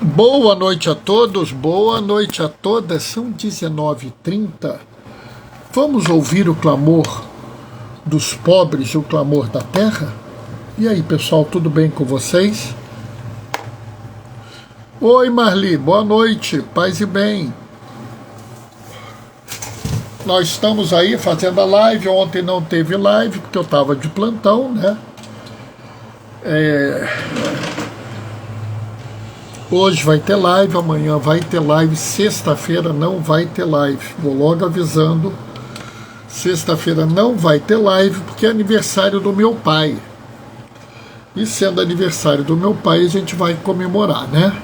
Boa noite a todos, boa noite a todas. São 19h30. Vamos ouvir o clamor dos pobres e o clamor da terra? E aí, pessoal, tudo bem com vocês? Oi, Marli, boa noite, paz e bem. Nós estamos aí fazendo a live. Ontem não teve live porque eu estava de plantão, né? Hoje vai ter live, amanhã vai ter live, sexta-feira não vai ter live. Vou logo avisando, sexta-feira não vai ter live porque é aniversário do meu pai. E sendo aniversário do meu pai, a gente vai comemorar, né?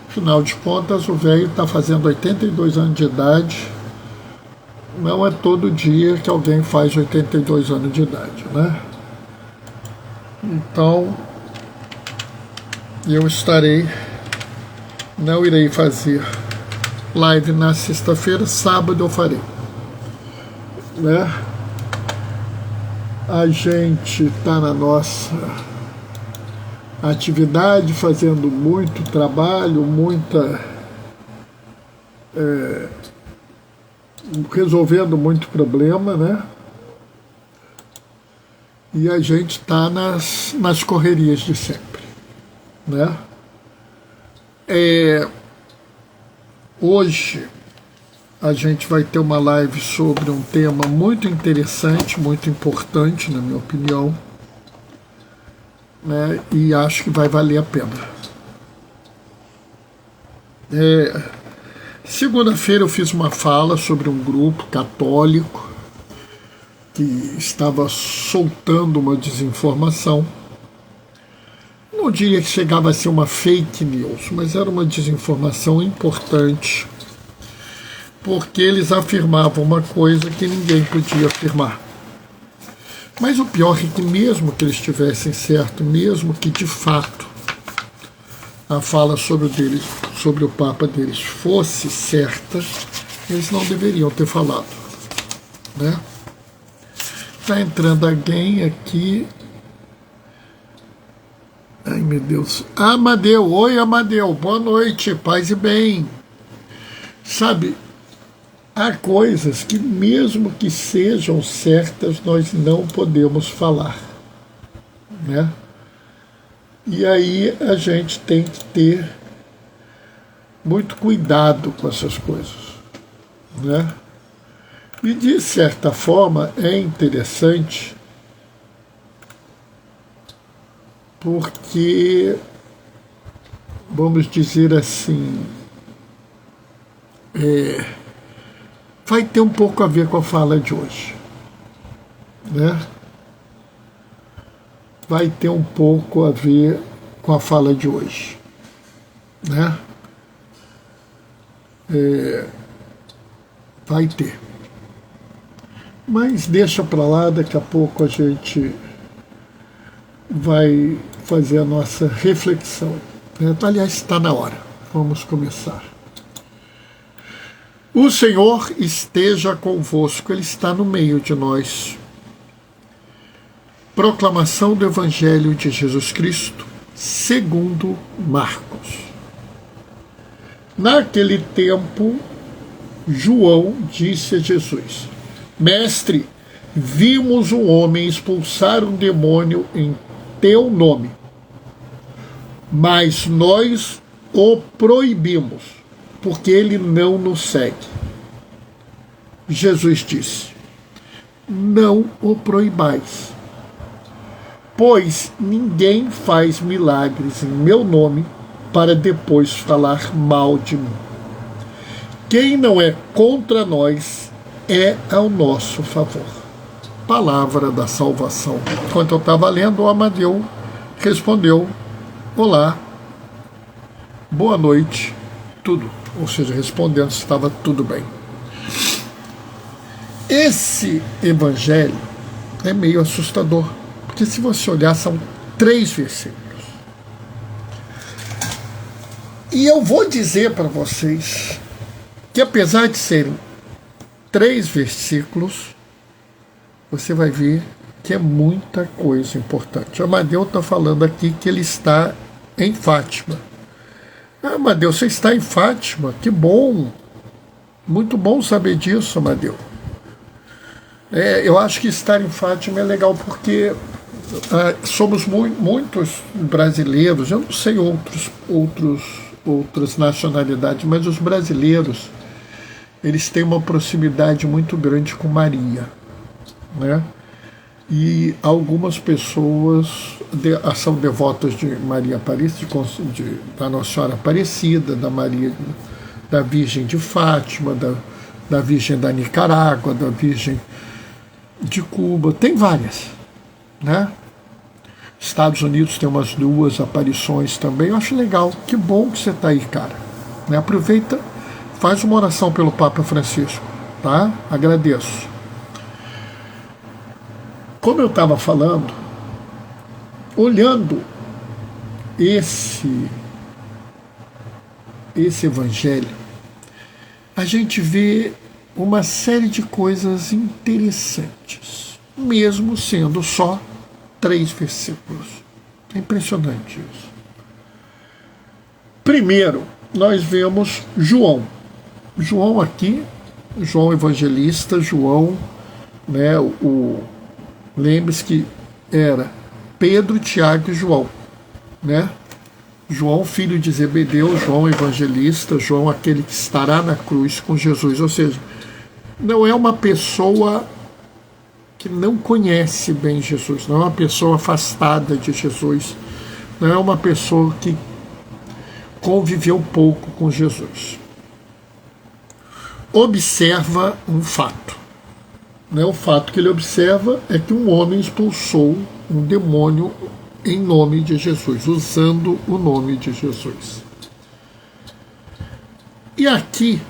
Afinal de contas, o velho está fazendo 82 anos de idade. Não é todo dia que alguém faz 82 anos de idade, né? Então, eu não irei fazer live na sexta-feira, sábado eu farei, né? A gente está na nossa atividade, fazendo muito trabalho, resolvendo muito problema, né? E a gente está nas correrias de sempre, né? Hoje a gente vai ter uma live sobre um tema muito interessante, muito importante, na minha opinião, né? E acho que vai valer a pena. Segunda-feira eu fiz uma fala sobre um grupo católico que estava soltando uma desinformação. Não diria que chegava a ser uma fake news, mas era uma desinformação importante, porque eles afirmavam uma coisa que ninguém podia afirmar. Mas o pior é que mesmo que eles estivessem certo, mesmo que de fato a fala sobre o Papa deles fosse certa, eles não deveriam ter falado, né? Está entrando alguém aqui. Ai, meu Deus. Amadeu, oi, Amadeu, boa noite, paz e bem. Sabe, há coisas que mesmo que sejam certas, nós não podemos falar, né? E aí a gente tem que ter muito cuidado com essas coisas, né? E de certa forma é interessante porque, vamos dizer assim, vai ter um pouco a ver com a fala de hoje, né? Vai ter um pouco a ver com a fala de hoje, né? Vai ter. Mas deixa para lá, daqui a pouco a gente vai fazer a nossa reflexão, né? Aliás, está na hora. Vamos começar. O Senhor esteja convosco, Ele está no meio de nós. Proclamação do Evangelho de Jesus Cristo, segundo Marcos. Naquele tempo, João disse a Jesus: Mestre, vimos um homem expulsar um demônio em teu nome, mas nós o proibimos, porque ele não nos segue. Jesus disse: Não o proibais, pois ninguém faz milagres em meu nome para depois falar mal de mim. Quem não é contra nós é ao nosso favor. Palavra da salvação. Enquanto eu estava lendo, o Amadeu respondeu: Olá, boa noite, tudo. Ou seja, respondendo se estava tudo bem. Esse evangelho é meio assustador, porque se você olhar, são 3 versículos. E eu vou dizer para vocês que, apesar de serem 3 versículos, você vai ver que é muita coisa importante. O Amadeu está falando aqui que ele está em Fátima. Ah, Amadeu, você está em Fátima, que bom. Muito bom saber disso, Amadeu. Eu acho que estar em Fátima é legal porque somos muitos brasileiros, eu não sei outras nacionalidades, mas os brasileiros, eles têm uma proximidade muito grande com Maria, né? E algumas pessoas são devotas de Maria Aparecida, da Nossa Senhora Aparecida, da Virgem de Fátima, da Virgem da Nicarágua, da Virgem de Cuba, tem várias, né? Estados Unidos tem umas 2 aparições também, eu acho legal, que bom que você está aí, cara, né? Aproveita, faz uma oração pelo Papa Francisco, tá? Agradeço. Como eu estava falando, olhando esse evangelho, a gente vê uma série de coisas interessantes, mesmo sendo só 3 versículos. É impressionante isso. Primeiro, nós vemos João. João aqui, João Evangelista, João, né, lembre-se que era Pedro, Tiago e João, né? João, filho de Zebedeu, João Evangelista, João aquele que estará na cruz com Jesus. Ou seja, não é uma pessoa que não conhece bem Jesus, não é uma pessoa afastada de Jesus, não é uma pessoa que conviveu pouco com Jesus. Observa um fato. O fato que ele observa é que um homem expulsou um demônio em nome de Jesus, usando o nome de Jesus. E aqui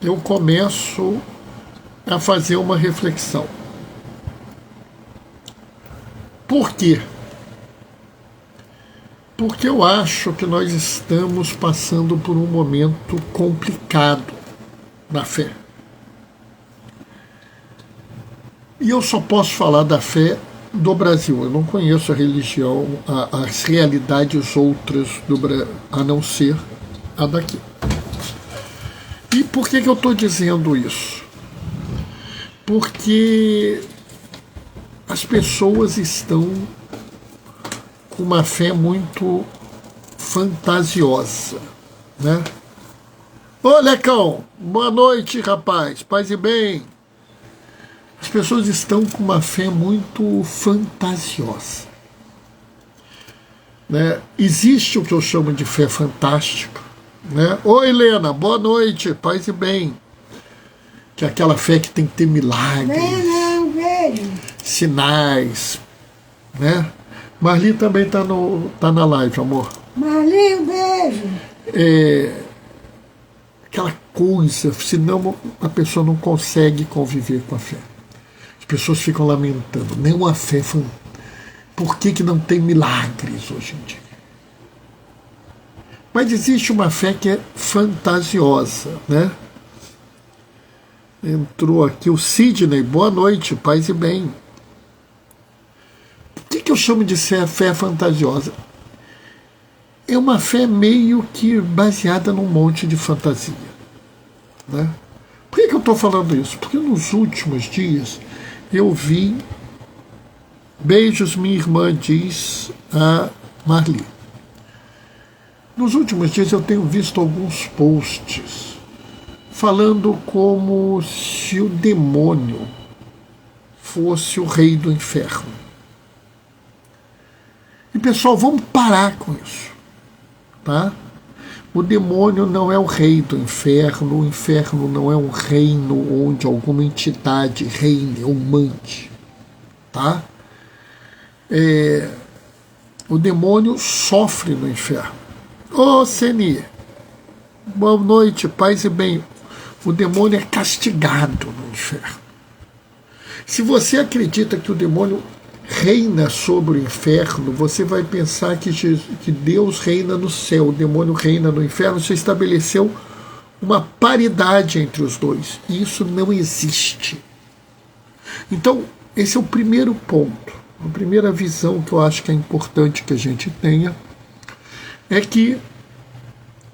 eu começo a fazer uma reflexão. Por quê? Porque eu acho que nós estamos passando por um momento complicado na fé. E eu só posso falar da fé do Brasil. Eu não conheço a religião, as realidades outras a não ser a daqui. E por que eu estou dizendo isso? Porque as pessoas estão com uma fé muito fantasiosa, né? Ô, Lecão, boa noite, rapaz, paz e bem. As pessoas estão com uma fé muito fantasiosa, né? Existe o que eu chamo de fé fantástica, né? Ô, Helena, boa noite, paz e bem. Que é aquela fé que tem que ter milagres, sinais, né? Marli também tá na live, amor. Marli, um beijo. Aquela coisa, senão a pessoa não consegue conviver com a fé. As pessoas ficam lamentando, nem uma fé. Por que não tem milagres hoje em dia? Mas existe uma fé que é fantasiosa, né? Entrou aqui o Sidney, boa noite, paz e bem. O que eu chamo de fé fantasiosa? É uma fé meio que baseada num monte de fantasia, né? Por que eu estou falando isso? Porque nos últimos dias eu vi, beijos minha irmã, diz a Marli. Nos últimos dias eu tenho visto alguns posts falando como se o demônio fosse o rei do inferno. E pessoal, vamos parar com isso, tá? O demônio não é o rei do inferno, o inferno não é um reino onde alguma entidade reine ou mande, tá? O demônio sofre no inferno. Ô, Seni, boa noite, paz e bem. O demônio é castigado no inferno. Se você acredita que o demônio reina sobre o inferno, você vai pensar que Deus reina no céu, o demônio reina no inferno. Você estabeleceu uma paridade entre os dois. E isso não existe. Então, esse é o primeiro ponto. A primeira visão que eu acho que é importante que a gente tenha é que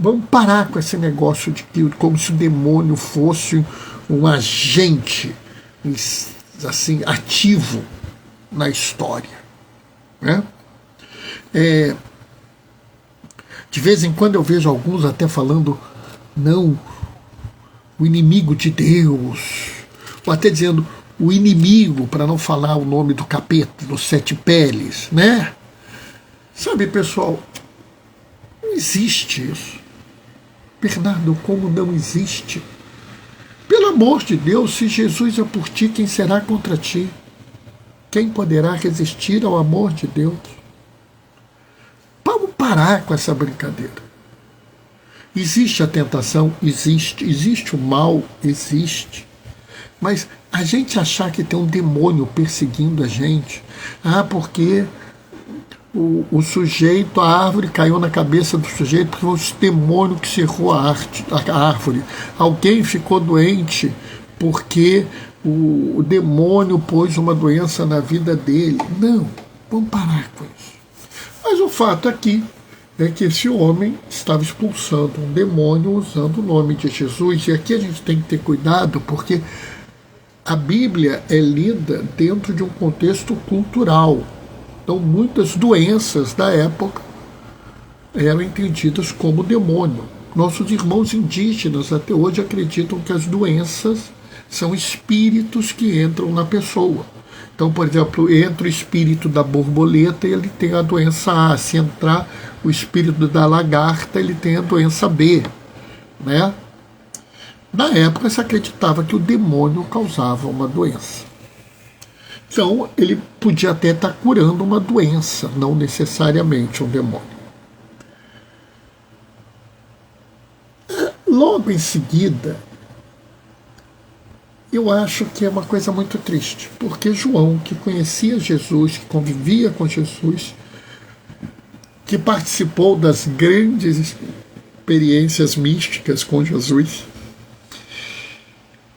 Vamos parar com esse negócio de que como se o demônio fosse um agente assim ativo na história, né? De vez em quando eu vejo alguns até falando, não, o inimigo de Deus, ou até dizendo o inimigo, para não falar o nome do capeta, dos 7 peles, né? Sabe, pessoal, não existe isso. Bernardo, como não existe? Pelo amor de Deus, se Jesus é por ti, quem será contra ti? Quem poderá resistir ao amor de Deus? Vamos parar com essa brincadeira. Existe a tentação? Existe. Existe o mal? Existe. Mas a gente achar que tem um demônio perseguindo a gente, porque o sujeito, a árvore caiu na cabeça do sujeito porque foi o demônio que cerrou a árvore. Alguém ficou doente porque o demônio pôs uma doença na vida dele. Não, vamos parar com isso. Mas o fato aqui é que esse homem estava expulsando um demônio usando o nome de Jesus. E aqui a gente tem que ter cuidado porque a Bíblia é lida dentro de um contexto cultural. Então, muitas doenças da época eram entendidas como demônio. Nossos irmãos indígenas até hoje acreditam que as doenças são espíritos que entram na pessoa. Então, por exemplo, entra o espírito da borboleta e ele tem a doença A. Se entrar o espírito da lagarta, ele tem a doença B, né? Na época se acreditava que o demônio causava uma doença. Então, ele podia até estar curando uma doença, não necessariamente um demônio. Logo em seguida, eu acho que é uma coisa muito triste, porque João, que conhecia Jesus, que convivia com Jesus, que participou das grandes experiências místicas com Jesus,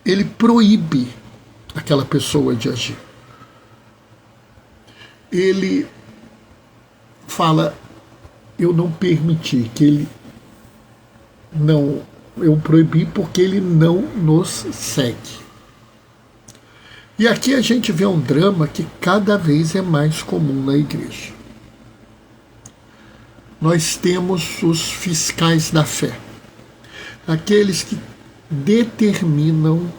ele proíbe aquela pessoa de agir. Ele fala, eu não permiti, que ele não, eu proibi porque ele não nos segue. E aqui a gente vê um drama que cada vez é mais comum na igreja. Nós temos os fiscais da fé, aqueles que determinam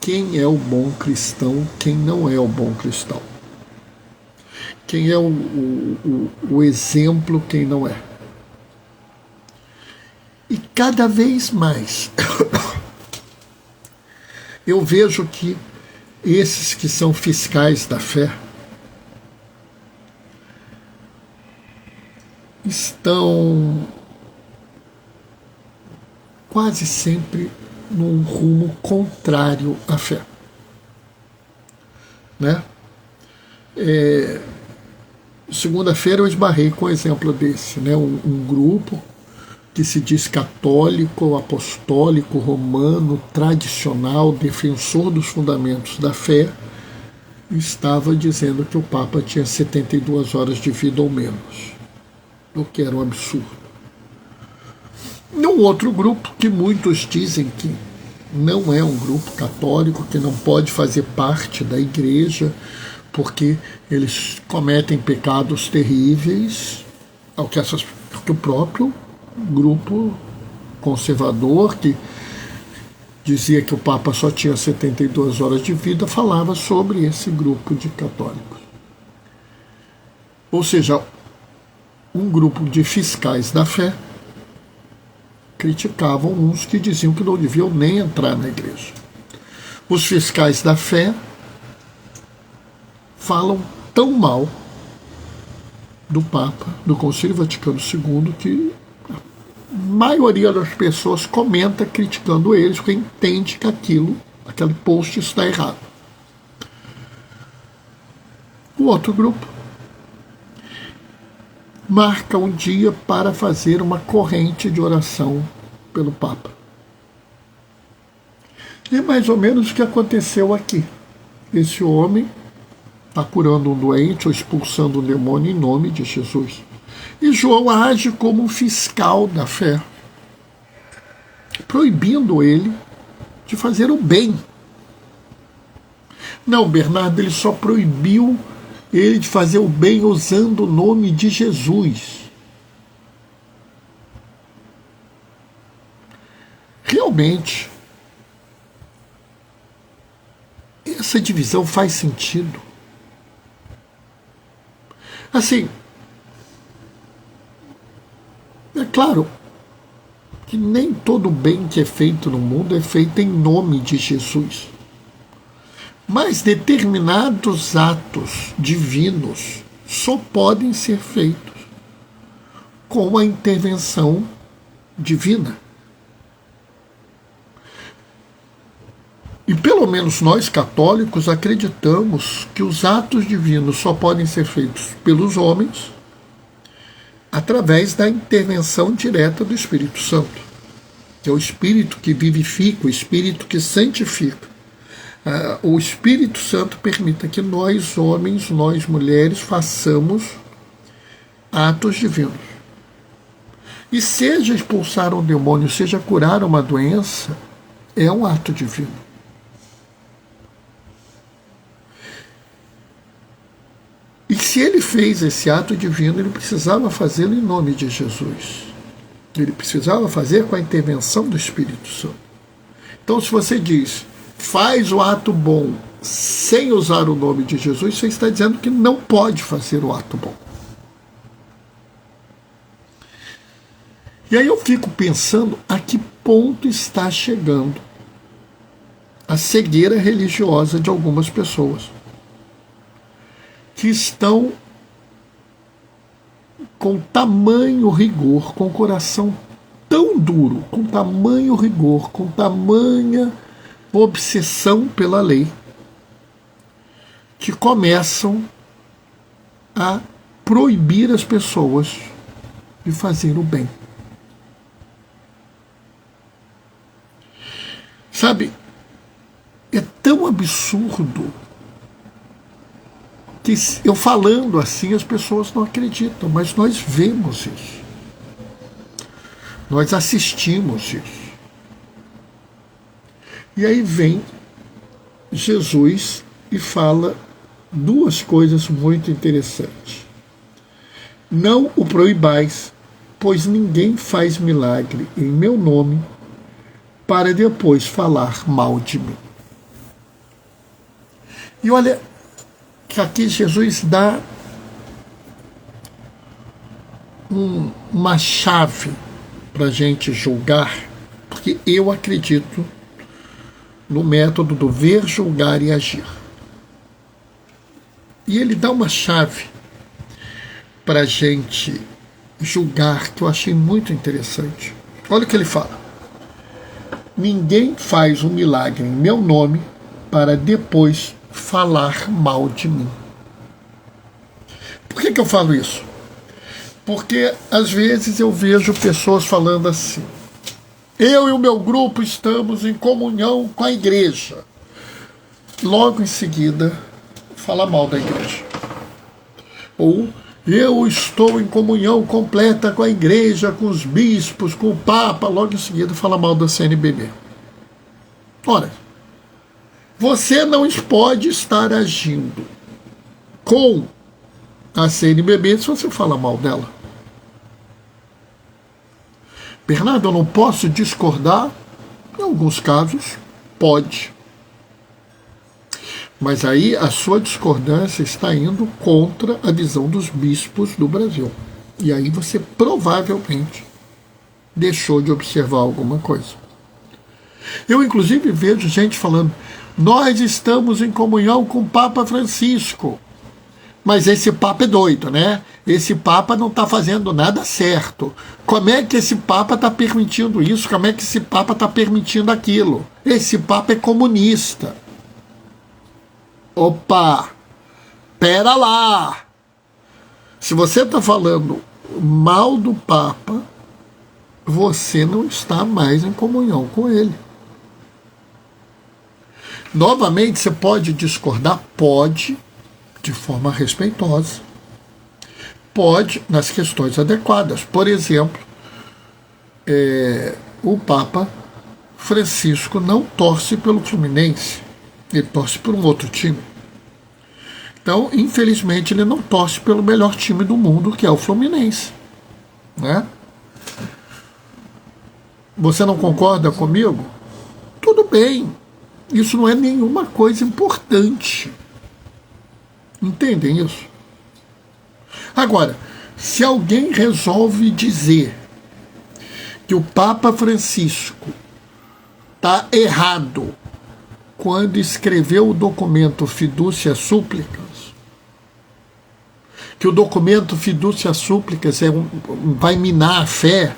quem é o bom cristão, quem não é o bom cristão. Quem é o exemplo, quem não é. E cada vez mais eu vejo que esses que são fiscais da fé estão quase sempre num rumo contrário à fé, né? Segunda-feira eu esbarrei com um exemplo desse, né? Um grupo que se diz católico, apostólico, romano, tradicional, defensor dos fundamentos da fé, estava dizendo que o Papa tinha 72 horas de vida ou menos, o que era um absurdo. Num outro grupo, que muitos dizem que não é um grupo católico, que não pode fazer parte da igreja, porque eles cometem pecados terríveis, ao que o próprio grupo conservador, que dizia que o Papa só tinha 72 horas de vida, falava sobre esse grupo de católicos. Ou seja, um grupo de fiscais da fé criticavam uns que diziam que não deviam nem entrar na igreja. Os fiscais da fé falam tão mal do Papa, do Concílio Vaticano II, que a maioria das pessoas comenta criticando eles, porque entende que aquele post está errado. O outro grupo marca um dia para fazer uma corrente de oração pelo Papa. E é mais ou menos o que aconteceu aqui. Esse homem está curando um doente ou expulsando um demônio em nome de Jesus. E João age como um fiscal da fé, proibindo ele de fazer o bem. Não, Bernardo, ele só proibiu ele de fazer o bem usando o nome de Jesus. Realmente, essa divisão faz sentido. Assim, é claro que nem todo bem que é feito no mundo é feito em nome de Jesus. Mas determinados atos divinos só podem ser feitos com a intervenção divina. E pelo menos nós católicos acreditamos que os atos divinos só podem ser feitos pelos homens através da intervenção direta do Espírito Santo, que é o Espírito que vivifica, o Espírito que santifica. O Espírito Santo permita que nós, homens, nós, mulheres, façamos atos divinos. E seja expulsar um demônio, seja curar uma doença, é um ato divino. E se ele fez esse ato divino, ele precisava fazê-lo em nome de Jesus. Ele precisava fazer com a intervenção do Espírito Santo. Então, se você diz, faz o ato bom sem usar o nome de Jesus, você está dizendo que não pode fazer o ato bom. E aí eu fico pensando a que ponto está chegando a cegueira religiosa de algumas pessoas que estão com tamanho rigor, com o coração tão duro, com tamanho rigor, com tamanha obsessão pela lei, que começam a proibir as pessoas de fazer o bem. Sabe, é tão absurdo que eu falando assim as pessoas não acreditam, mas nós vemos isso. Nós assistimos isso. E aí vem Jesus e fala duas coisas muito interessantes. Não o proibais, pois ninguém faz milagre em meu nome para depois falar mal de mim. E olha que aqui Jesus dá uma chave para a gente julgar, porque eu acredito no método do ver, julgar e agir. E ele dá uma chave para a gente julgar, que eu achei muito interessante. Olha o que ele fala. Ninguém faz um milagre em meu nome para depois falar mal de mim. Por que eu falo isso? Porque às vezes eu vejo pessoas falando assim: eu e o meu grupo estamos em comunhão com a igreja. Logo em seguida, fala mal da igreja. Ou eu estou em comunhão completa com a igreja, com os bispos, com o Papa. Logo em seguida, fala mal da CNBB. Ora, você não pode estar agindo com a CNBB se você fala mal dela. Bernardo, eu não posso discordar? Em alguns casos, pode. Mas aí a sua discordância está indo contra a visão dos bispos do Brasil. E aí você provavelmente deixou de observar alguma coisa. Eu, inclusive, vejo gente falando: nós estamos em comunhão com o Papa Francisco. Mas esse Papa é doido, né? Esse Papa não está fazendo nada certo. Como é que esse Papa está permitindo isso? Como é que esse Papa está permitindo aquilo? Esse Papa é comunista. Opa! Pera lá! Se você está falando mal do Papa, você não está mais em comunhão com ele. Novamente, você pode discordar? Pode, de forma respeitosa. Pode, nas questões adequadas. Por exemplo, o Papa Francisco não torce pelo Fluminense, ele torce por um outro time. Então, infelizmente, ele não torce pelo melhor time do mundo, que é o Fluminense, né? Você não concorda comigo? Tudo bem, isso não é nenhuma coisa importante. Entendem isso? Agora, se alguém resolve dizer que o Papa Francisco está errado quando escreveu o documento Fiducia Supplicans, que o documento Fiducia Supplicans vai minar a fé,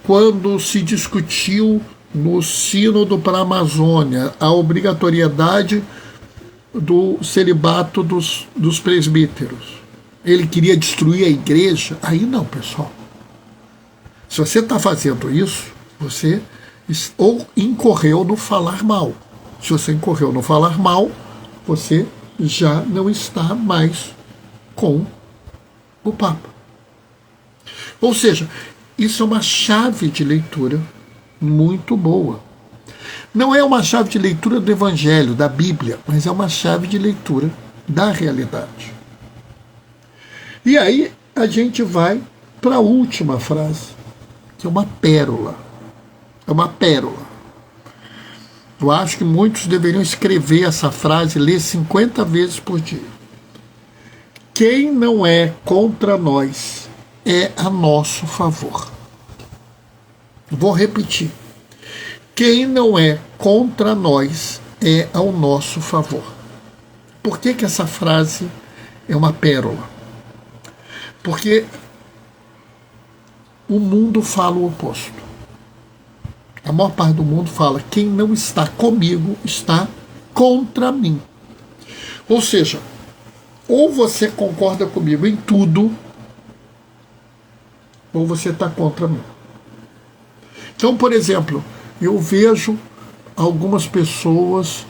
quando se discutiu no Sínodo para a Amazônia a obrigatoriedade do celibato dos presbíteros. Ele queria destruir a igreja. Aí não, pessoal. Se você está fazendo isso, você ou incorreu no falar mal. Se você incorreu no falar mal, você já não está mais com o Papa. Ou seja, isso é uma chave de leitura muito boa. Não é uma chave de leitura do Evangelho, da Bíblia, mas é uma chave de leitura da realidade. E aí a gente vai para a última frase, que é uma pérola. É uma pérola. Eu acho que muitos deveriam escrever essa frase e ler 50 vezes por dia. Quem não é contra nós é a nosso favor. Vou repetir. Quem não é contra nós é ao nosso favor. Por que essa frase é uma pérola? Porque o mundo fala o oposto. A maior parte do mundo fala: quem não está comigo está contra mim. Ou seja, ou você concorda comigo em tudo, ou você está contra mim. Então, por exemplo, eu vejo algumas pessoas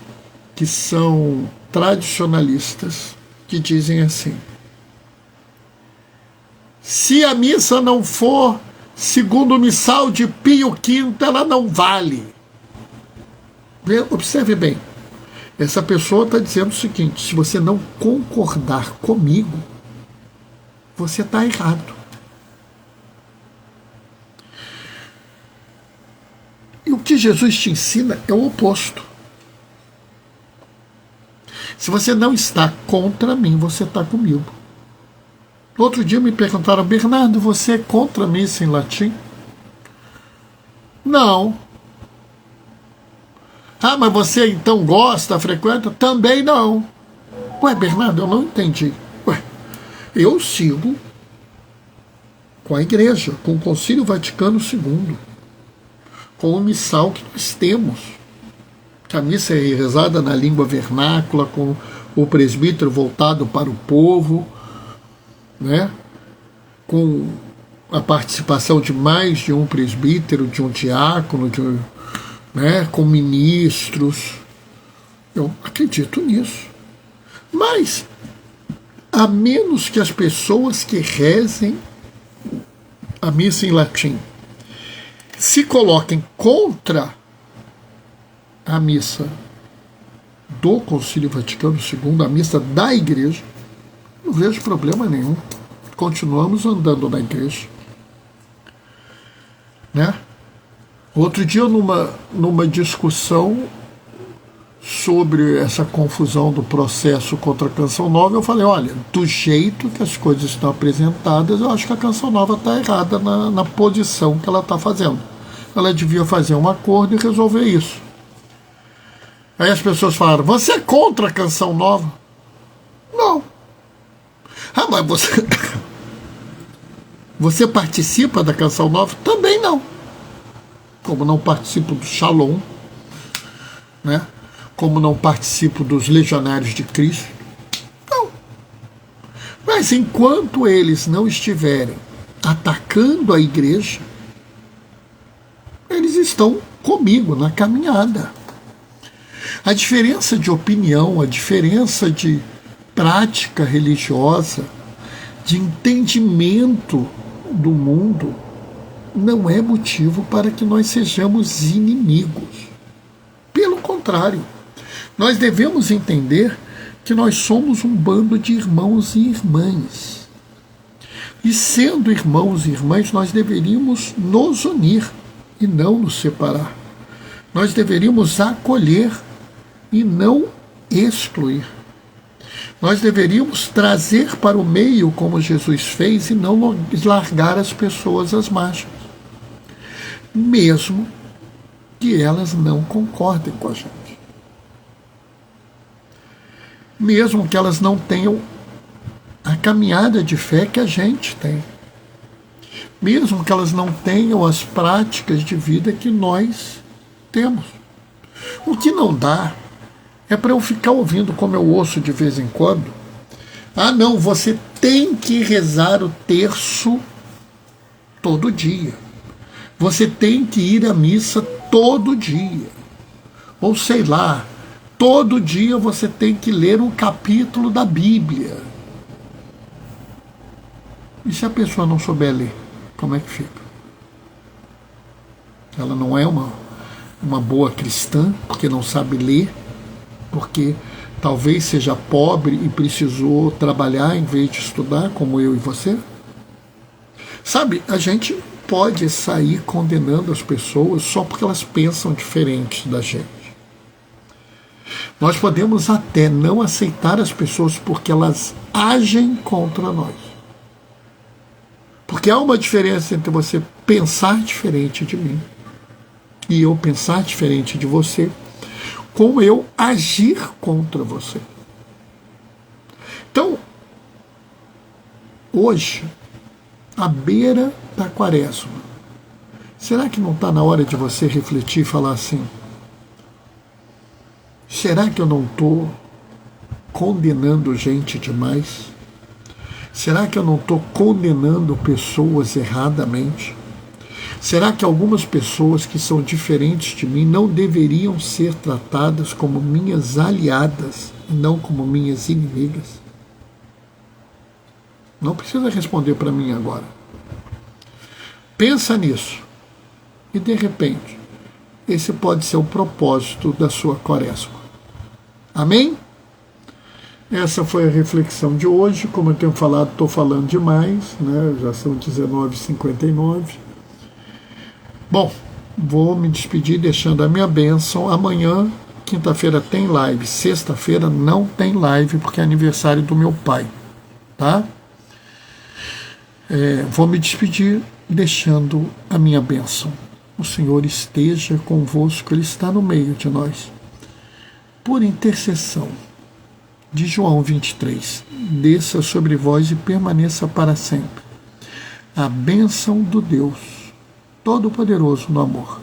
que são tradicionalistas que dizem assim: se a missa não for segundo o missal de Pio V, ela não vale. Observe bem, essa pessoa está dizendo o seguinte: se você não concordar comigo, você está errado. E o que Jesus te ensina é o oposto. Se você não está contra mim, você está comigo. Outro dia me perguntaram: Bernardo, você é contra a missa em latim? Não. Ah, mas você então gosta, frequenta? Também não. Ué, Bernardo, eu não entendi. Ué, eu sigo com a igreja, com o Concílio Vaticano II, com o missal que nós temos, que a missa é rezada na língua vernácula, com o presbítero voltado para o povo, né? Com a participação de mais de um presbítero, de um diácono, né? Com ministros. Eu acredito nisso. Mas, a menos que as pessoas que rezem a missa em latim se coloquem contra a missa do Concílio Vaticano II, a missa da igreja, não vejo problema nenhum. Continuamos andando na igreja, né? Outro dia, numa discussão sobre essa confusão do processo contra a Canção Nova, eu falei: olha, do jeito que as coisas estão apresentadas, eu acho que a Canção Nova está errada na posição que ela está fazendo. Ela devia fazer um acordo e resolver isso. Aí as pessoas falaram: você é contra a Canção Nova? Não. Ah, mas você participa da Canção Nova? Também não. Como não participo do Shalom, né? Como não participo dos Legionários de Cristo. Não. Mas enquanto eles não estiverem atacando a igreja, eles estão comigo na caminhada. A diferença de opinião, a diferença de prática religiosa de entendimento do mundo, não é motivo para que nós sejamos inimigos. Pelo contrário, nós devemos entender que nós somos um bando de irmãos e irmãs. E sendo irmãos e irmãs, nós deveríamos nos unir e não nos separar. Nós deveríamos acolher e não excluir. Nós deveríamos trazer para o meio, como Jesus fez, e não largar as pessoas às margens, mesmo que elas não concordem com a gente. Mesmo que elas não tenham a caminhada de fé que a gente tem. Mesmo que elas não tenham as práticas de vida que nós temos. O que não dá é para eu ficar ouvindo, como eu ouço de vez em quando, não, você tem que rezar o terço todo dia. Você tem que ir à missa todo dia. Ou sei lá, todo dia você tem que ler um capítulo da Bíblia. E se a pessoa não souber ler, como é que fica? Ela não é uma boa cristã, porque não sabe ler, porque talvez seja pobre e precisou trabalhar em vez de estudar, como eu e você? Sabe, a gente pode sair condenando as pessoas só porque elas pensam diferente da gente. Nós podemos até não aceitar as pessoas porque elas agem contra nós. Porque há uma diferença entre você pensar diferente de mim e eu pensar diferente de você, com eu agir contra você. Então, hoje, à beira da quaresma, será que não está na hora de você refletir e falar assim: será que eu não estou condenando gente demais? Será que eu não estou condenando pessoas erradamente? Será que algumas pessoas que são diferentes de mim não deveriam ser tratadas como minhas aliadas e não como minhas inimigas? Não precisa responder para mim agora. Pensa nisso. E de repente, esse pode ser o propósito da sua quaresma. Amém? Essa foi a reflexão de hoje. Como eu tenho falado, estou falando demais, né? Já são 19h59. Bom, vou me despedir deixando a minha bênção. Amanhã, quinta-feira, tem live. Sexta-feira não tem live, porque é aniversário do meu pai. Tá? Vou me despedir deixando a minha bênção. O Senhor esteja convosco, Ele está no meio de nós. Por intercessão de João 23, desça sobre vós e permaneça para sempre a bênção do Deus Todo-Poderoso no amor,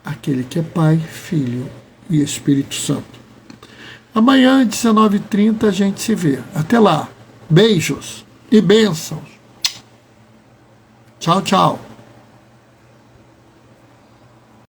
aquele que é Pai, Filho e Espírito Santo. Amanhã, 19h30, a gente se vê. Até lá. Beijos e bênçãos. Tchau, tchau.